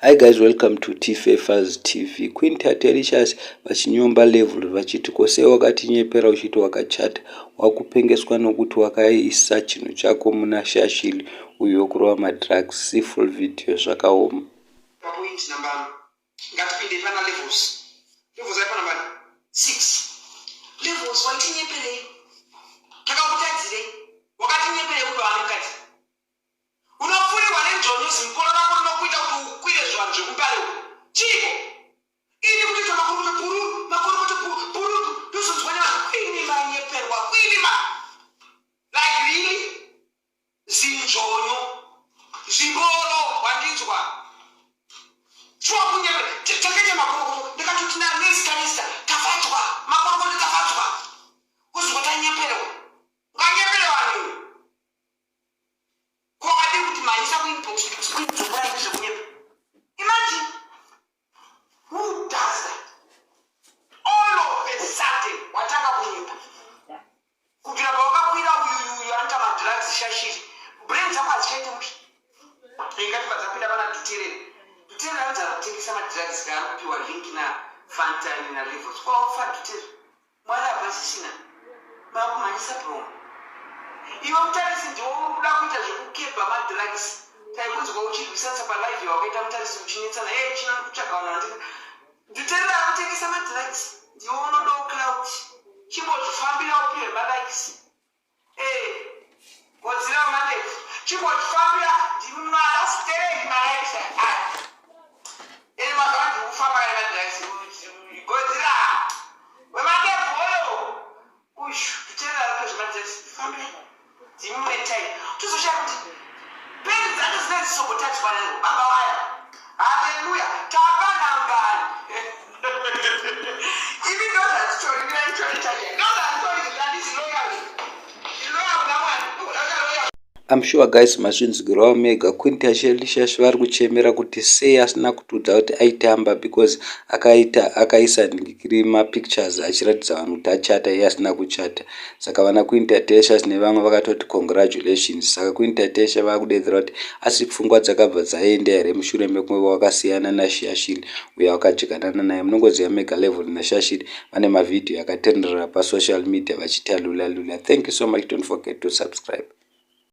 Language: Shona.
Hi guys, welcome to Tifefas TV. Queen Tatelicious vachinyomba level vachiti kose wakatinyepera uchiti wakachata wakupengeswa nokuti wakaisa chinhu chako muna shashili uyo kurova madrugs. See full video zvakaoma. Point number ngatipinde pana levels. Levels apa number 6. Levels wakatinyepera. Takakutadzire. Wakatinyepera kuti vanokati. Unofurirwa nenjonyozi mukoro wako unokuita kuti ukwire zvanhu zvekupare uko. Chiko. Ini kuti makuru kuti puru ndozonzwa nevanhu kwini manyeperwa kwini ma. Like really? Zinjonyo. Zingoro wandinzwa. Chwa kunyepera. Takaita makuru ndakatoti na nesta tafatwa. Makuru tafatwa. Kuzwa tanyepera. Nganyepera vanhu. Imagine who does that? All of a sudden, wataka kunyepa. Kukira wakakwira uyu anta madrugs shashiri. Brain zako hazikaite mushi. Ingati mazapinda pana tutireni. Tutireni anza kutengesa madrugs kaanopiwa link na Fantani na levels. Kwa ofa tutireni. Mwala pasisina. Makumanyisa promo. Iwe mutarisi ndiwo unoda kuita zvekukepa madrugs. Taikunzwa uchirwisasa palive wakaita mutarisi uchinetsana china kutsvagaona ndika nditenda akutengesa madrugs ndiwo unoda cloud chimbozvifambira upiwe malikes godzira mandate chimbozvifambira ndimada stay malikes makavandi kufamba kana madrugs godzira wemandate oyo ushu nditenda akutozvemadrugs fambira ndimumetai tozoshaya kuti Peni zake zile zisokotati wanengu. Baba waya. Hallelujah. Tabana mbali. Even though that story, we are trying to tell you. No, that story is that is loyal. The loyal of that one. I'm sure guys mazvinzwirawo mega. Queen Tatelicious vari kuchemera kuti seyi asina kutudza kuti aitamba because akaisa mapictures achiratidza vanhu kuti achata iye asina kuchata. Saka vana Queen Tatelicious nevamwe vakatoti congratulations. Saka Queen Tatelicious vakudedzera kuti asi pfungwa dzakabva dzaenda here mushure mekunge wakasiyana naShashili uyo wakadyikana naye. Munongoziva mega level naShashili vane mavhidhiyo akatenderera pasocial media vachita Lula Lula. Thank you so much. Don't forget to subscribe.